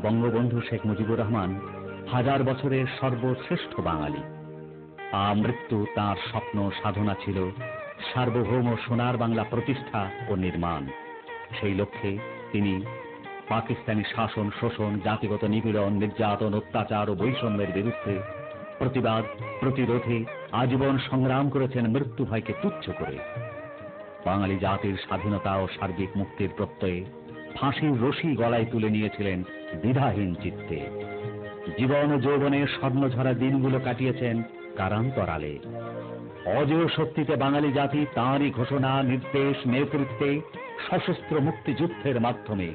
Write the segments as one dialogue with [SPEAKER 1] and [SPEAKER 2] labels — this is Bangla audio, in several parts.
[SPEAKER 1] বঙ্গবন্ধু শেখ মুজিবুর রহমান হাজার বছরের সর্বশ্রেষ্ঠ বাঙালি। আমৃত্যু তাঁর স্বপ্ন সাধনা ছিল সার্বভৌম সোনার বাংলা প্রতিষ্ঠা ও নির্মাণ। সেই লক্ষ্যে তিনি পাকিস্তানি শাসন, শোষণ, জাতিগত নিপীড়ন, নির্যাতন, অত্যাচার ও বৈষম্যের বিরুদ্ধে প্রতিবাদ প্রতিরোধে আজীবন সংগ্রাম করেছেন মৃত্যু ভয়কে তুচ্ছ করে। বাঙালি জাতির স্বাধীনতা ও সার্বিক মুক্তির প্রত্যয়ে ফাঁসির রশি গলায় তুলে নিয়েছিলেন দ্বিধাহীন চিত্তে। জীবন ও যৌবনের স্বর্ণঝরা দিনগুলো কাটিয়েছেন কারান্তরালে। অজেয় শক্তিতে বাঙালি জাতি তাঁরই ঘোষণা, নির্দেশ, নেতৃত্বে সশস্ত্র মুক্তিযুদ্ধের মাধ্যমে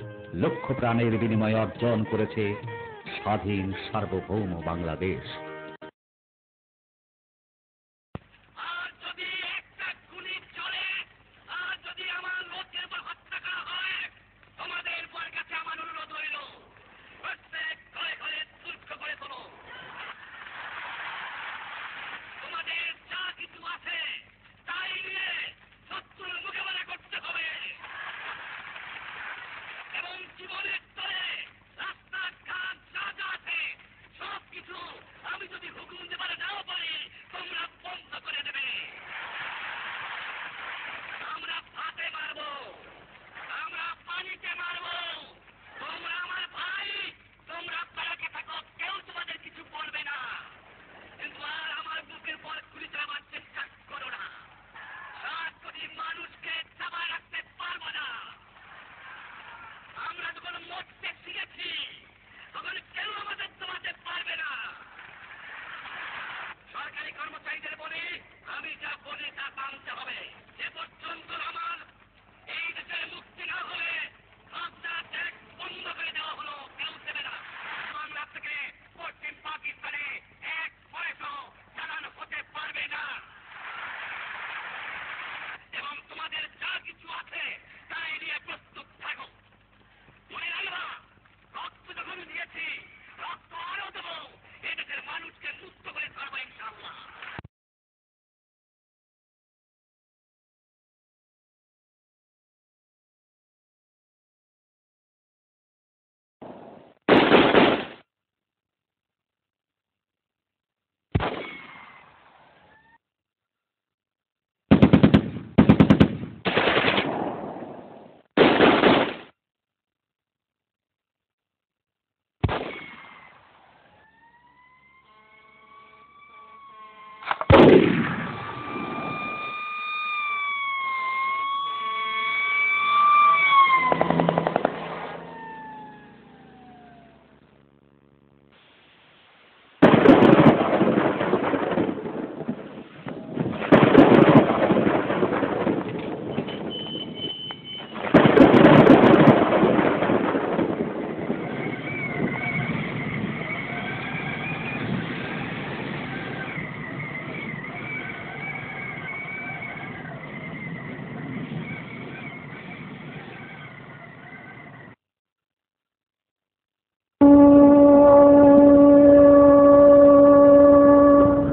[SPEAKER 1] লক্ষ প্রাণের বিনিময়ে অর্জন করেছে স্বাধীন সার্বভৌম বাংলাদেশ।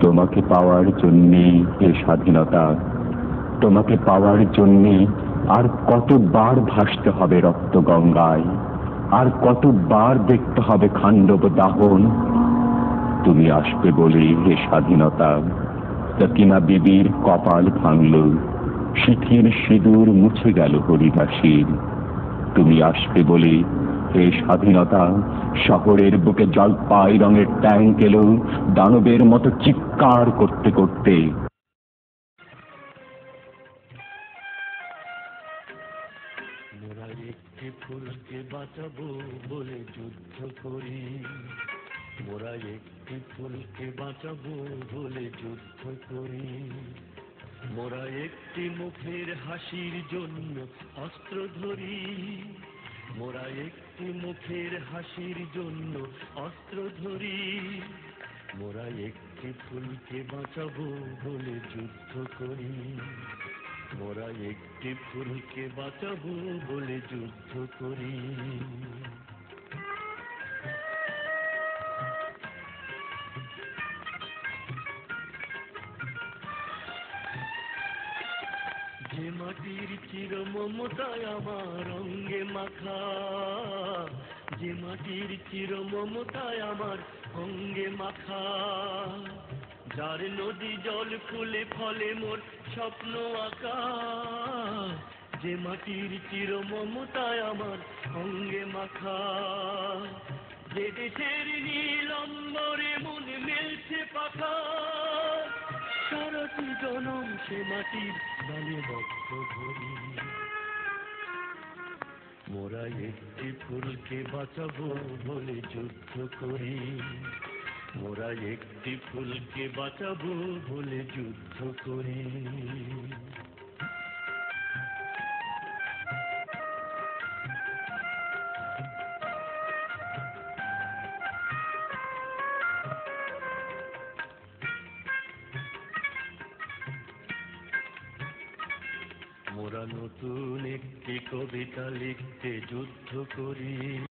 [SPEAKER 2] তোমাকে পাওয়ার জন্যে এ স্বাধীনতা, তোমাকে পাওয়ার জন্যে আর কতবার ভাসতে হবে রক্ত গঙ্গায়, আর কতবার দেখতে হবে খাণ্ডব দাহন। তুমি আসবে বলে এ স্বাধীনতা। সকিনা বিবির কপাল ভাঙল, শিথির সিঁদুর মুছে গেল হরিদাসীর। তুমি আসবে বলে হে স্বাধীনতা, শহরের বুকে জলপাই রঙের ট্যাঙ্ক এলো দানবের মতো চিৎকার করতে করতে।
[SPEAKER 3] মোরা একটি ফুলকে বাঁচাবো বলে যুদ্ধ করি, মোরা একটি ফুলকে বাঁচাবো বলে যুদ্ধ করি। মোরা একটি মুখের হাসির জন্য অস্ত্র ধরি, মোরা একটি মুখের হাসির জন্য অস্ত্র ধরি। মোরা একটি ফুলকে বাঁচাবো বলে যুদ্ধ করি, মোরা একটি ফুলকে বাঁচাবো বলে যুদ্ধ করি। যে মাটি মাটির চির মমতায় আমার অঙ্গে মাখা, যে মাটির চির মমতায় আমার অঙ্গে মাখা, যার নদী জল ফুলে ফলে মোর স্বপ্ন আঁকা, যে মাটির চির মমতায় আমার অঙ্গে মাখা, যে দেশের নীল অম্বরে মন মেলছে পাখা, সারাটি জনম সে মাটির গানে বক্ষ ধরি। মোরা একটি ফুলকে বাঁচাবো বলে যুদ্ধ করি, মোরা একটি ফুলকে বাঁচাবো বলে যুদ্ধ করি। মোরা নতুন একটি কবিতা লিখতে যুদ্ধ করি।